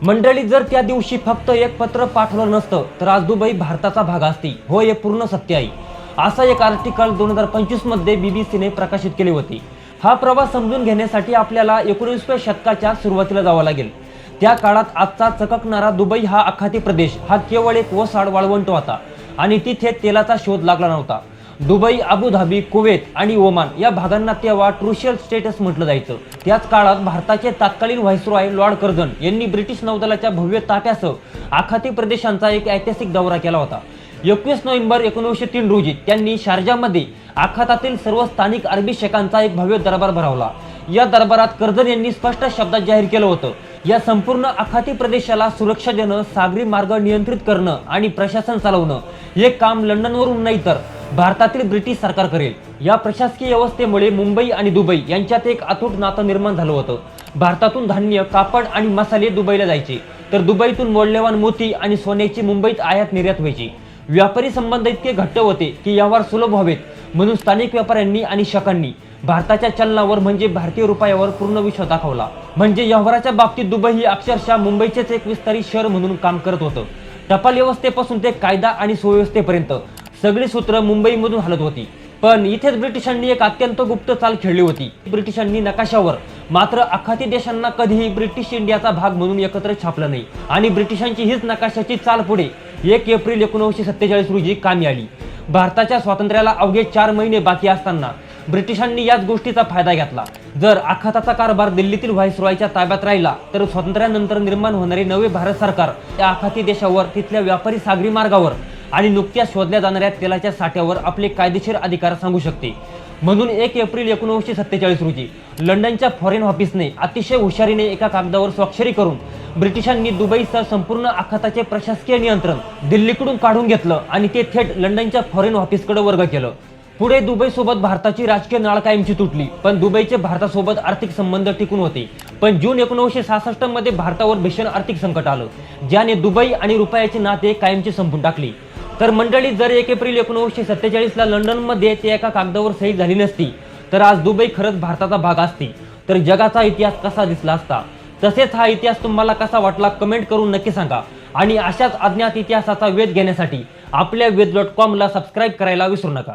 मंडळी, जर त्या दिवशी फक्त एक पत्र पाठवलं नसतं तर आज दुबई भारताचा भाग असती. हो, हे पूर्ण सत्य आहे. असं एक आर्टिकल 2025 मध्ये बीबीसीने प्रकाशित केले होते. हा प्रवास समजून घेण्यासाठी आपल्याला 19व्या शतकाच्या सुरुवातीला जावं लागेल. त्या काळात आजचा चककणारा दुबई हा आखाती प्रदेश हा केवळ एक ओसाड वाळवंट होता आणि तिथे तेलाचा शोध लागला नव्हता. दुबई, अबुधाबी, कुवेत आणि ओमान या भागांना तेव्हा ट्रुशियल स्टेटस म्हटलं जायचं. त्याच काळात भारताचे तत्कालीन व्हाईसरॉय लॉर्ड कर्झन यांनी ब्रिटिश नौदलाच्या भव्य ताफ्यासह आखाती प्रदेशांचा एक ऐतिहासिक दौरा केला होता. 21 नोव्हेंबर 1903 रोजी त्यांनी शारजामध्ये आखातातील सर्व स्थानिक अरबी शेखांचा एक भव्य दरबार भरवला. या दरबारात कर्झन यांनी स्पष्ट शब्दात जाहीर केलं होतं, या संपूर्ण आखाती प्रदेशाला सुरक्षा देणं, सागरी मार्ग नियंत्रित करणं आणि प्रशासन चालवणं हे काम लंडनवरून नाही तर भारतातील ब्रिटिश सरकार करेल. या प्रशासकीय व्यवस्थेमुळे मुंबई आणि दुबई यांच्यात एक अतूट नातं निर्माण झालं होतं. भारतातून धान्य, कापड आणि मसाले दुबईला जायचे, तर दुबईतून मौल्यवान मोती आणि सोन्याची मुंबईत आयात निर्यात व्हायची. व्यापारी संबंध इतके घट्ट होते की व्यवहार सुलभ व्हावेत म्हणून स्थानिक व्यापाऱ्यांनी आणि शकांनी भारताच्या चलनावर म्हणजे भारतीय रुपयावर पूर्ण विश्वास दाखवला. म्हणजे व्यवहाराच्या बाबतीत दुबई ही अक्षरशः मुंबईचेच एक विस्तारित शहर म्हणून काम करत होतं. टपाल व्यवस्थेपासून ते कायदा आणि सुव्यवस्थेपर्यंत सगळी सूत्र मुंबईमधून हलत होती. पण इथेच ब्रिटिशांनी एक अत्यंत गुप्त चाल खेळली होती. ब्रिटिशांनी नकाशावर मात्र आखाती देशांना कधीही ब्रिटिश इंडियाचा भाग म्हणून एकत्र छापलं नाही आणि ब्रिटिशांची हीच नकाशाची चाल पुढे 1 एप्रिल 1947 रोजी कामी आली. भारताच्या स्वातंत्र्याला अवघे 4 महिने बाकी असताना ब्रिटिशांनी याच गोष्टीचा फायदा घेतला. जर आखाताचा कारभार दिल्लीतील व्हाईसरॉयच्या ताब्यात राहिला तर स्वातंत्र्यानंतर निर्माण होणारे नवे भारत सरकार त्या आखाती देशावर, तिथल्या व्यापारी सागरी मार्गावर आणि नुकत्याच शोधल्या जाणाऱ्या तेलाच्या साठ्यावर आपले कायदेशीर अधिकार सांगू शकते. म्हणून 1 एप्रिल 1947 रोजी लंडनच्या फॉरेन ऑफिसने अतिशय हुशारीने एका कागदावर स्वाक्षरी करून ब्रिटिशांनी दुबईसह संपूर्ण आखाताचे प्रशासकीय नियंत्रण दिल्लीकडून काढून घेतलं आणि ते थेट लंडनच्या फॉरेन ऑफिसकडे वर्ग केलं. पुढे दुबईसोबत भारताची राजकीय नाळ कायमची तुटली, पण दुबईचे भारतासोबत आर्थिक संबंध टिकून होते. पण जून 1966 मध्ये भारतावर भीषण आर्थिक संकट आलं, ज्याने दुबई आणि रुपयाचे नाते कायमचे संपून टाकले. तर मंडळी, जर 1 एप्रिल 1947 ला लंडनमध्ये ते एका कागदावर सही झाली नसती तर आज दुबई खरंच भारताचा भाग असती, तर जगाचा इतिहास कसा दिसला असता. तसेच हा इतिहास तुम्हाला कसा वाटला कमेंट करून नक्की सांगा. आणि अशाच अज्ञात इतिहासाचा वेध घेण्यासाठी आपल्या वेद.com ला सबस्क्राईब करायला विसरू नका.